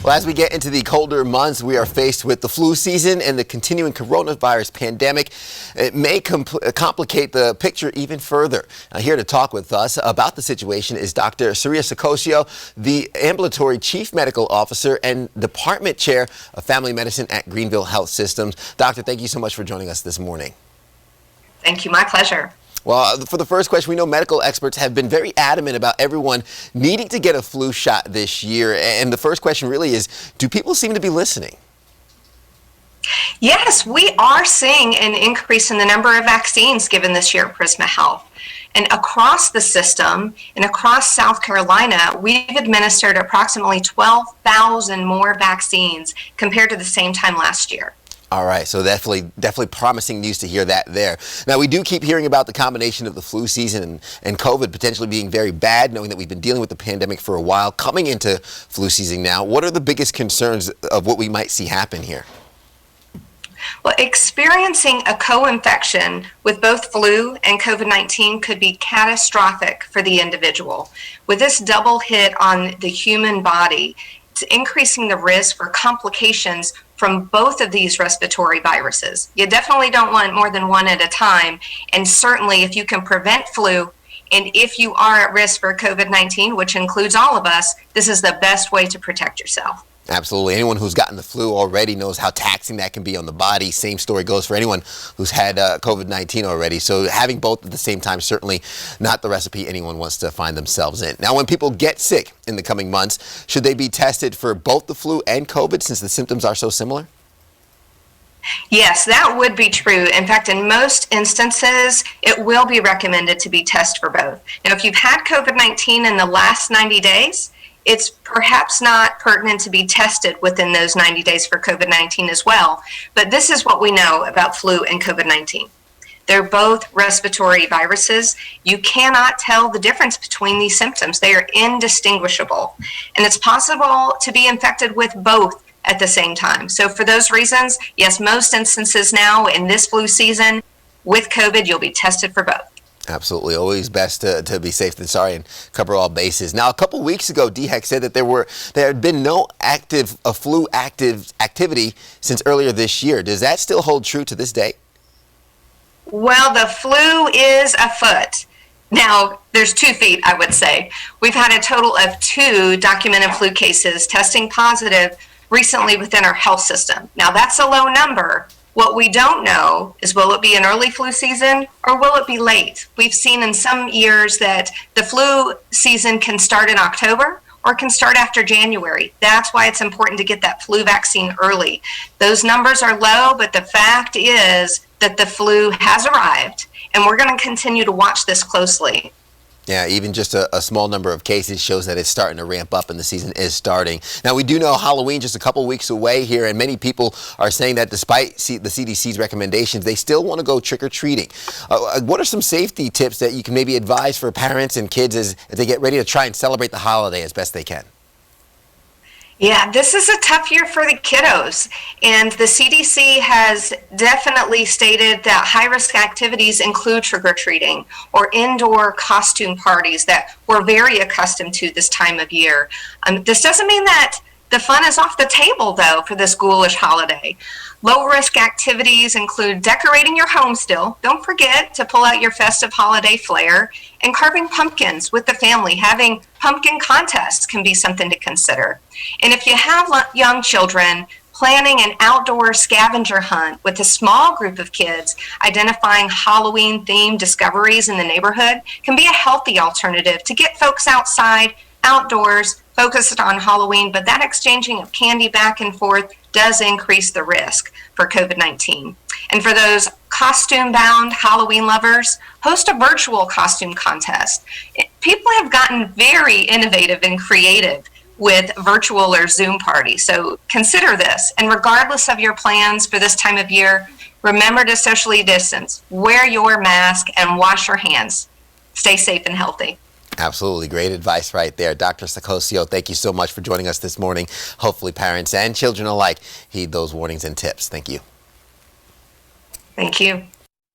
Well, as we get into the colder months, we are faced with the flu season and the continuing coronavirus pandemic. It may complicate the picture even further. Here to talk with us about the situation is Dr. SARIA SACCOCIO, the Ambulatory Chief Medical Officer and Department Chair of Family Medicine at Greenville Health Systems. Doctor, thank you so much for joining us this morning. Thank you. My pleasure. Well, for the first question, we know medical experts have been very adamant about everyone needing to get a flu shot this year. And the first question really is, do people seem to be listening? Yes, we are seeing an increase in the number of vaccines given this year at Prisma Health. And across the system and across South Carolina, we've administered approximately 12,000 more vaccines compared to the same time last year. All right, so definitely promising news to hear that there. Now, we do keep hearing about the combination of the flu season and COVID potentially being very bad, knowing that we've been dealing with the pandemic for a while, coming into flu season now. What are the biggest concerns of what we might see happen here? Well, experiencing a co-infection with both flu and COVID-19 could be catastrophic for the individual. With this double hit on the human body, it's increasing the risk for complications from both of these respiratory viruses. You definitely don't want more than one at a time. And certainly if you can prevent flu, and if you are at risk for COVID-19, which includes all of us, this is the best way to protect yourself. Absolutely. Anyone who's gotten the flu already knows how taxing that can be on the body. Same story goes for anyone who's had COVID-19 already. So having both at the same time, certainly not the recipe anyone wants to find themselves in. Now, when people get sick in the coming months, should they be tested for both the flu and COVID since the symptoms are so similar? Yes, that would be true. In fact, in most instances, it will be recommended to be tested for both. Now, if you've had COVID-19 in the last 90 days, it's perhaps not pertinent to be tested within those 90 days for COVID-19 as well. But this is what we know about flu and COVID-19. They're both respiratory viruses. You cannot tell the difference between these symptoms. They are indistinguishable. And it's possible to be infected with both at the same time. So for those reasons, yes, most instances now in this flu season with COVID, you'll be tested for both. Absolutely. Always best to be safe than sorry and cover all bases. Now, a couple weeks ago, DHEC said that there had been no flu activity since earlier this year. Does that still hold true to this day? Well, the flu is afoot. Now, there's 2 feet, I would say. We've had a total of 2 documented flu cases testing positive recently within our health system. Now, that's a low number. What we don't know is, will it be an early flu season or will it be late? We've seen in some years that the flu season can start in October or can start after January. That's why it's important to get that flu vaccine early. Those numbers are low, but the fact is that the flu has arrived, and we're going to continue to watch this closely. Yeah, even just a small number of cases shows that it's starting to ramp up and the season is starting. Now, we do know Halloween just a couple weeks away here, and many people are saying that despite the CDC's recommendations, they still want to go trick-or-treating. What are some safety tips that you can maybe advise for parents and kids as they get ready to try and celebrate the holiday as best they can? Yeah, this is a tough year for the kiddos, and the CDC has definitely stated that high-risk activities include trick-or-treating or indoor costume parties that we're very accustomed to this time of year. This doesn't mean that the fun is off the table, though, for this ghoulish holiday. Low-risk activities include decorating your home still. Don't forget to pull out your festive holiday flair, and carving pumpkins with the family. Having pumpkin contests can be something to consider. And if you have young children, planning an outdoor scavenger hunt with a small group of kids, identifying Halloween-themed discoveries in the neighborhood can be a healthy alternative to get folks outside, outdoors, focused on Halloween, but that exchanging of candy back and forth does increase the risk for COVID-19. And for those costume-bound Halloween lovers, host a virtual costume contest. People have gotten very innovative and creative with virtual or Zoom parties, so consider this. And regardless of your plans for this time of year, remember to socially distance, wear your mask, and wash your hands. Stay safe and healthy. Absolutely. Great advice right there. Dr. SACCOCIO, thank you so much for joining us this morning. Hopefully parents and children alike heed those warnings and tips. Thank you. Thank you.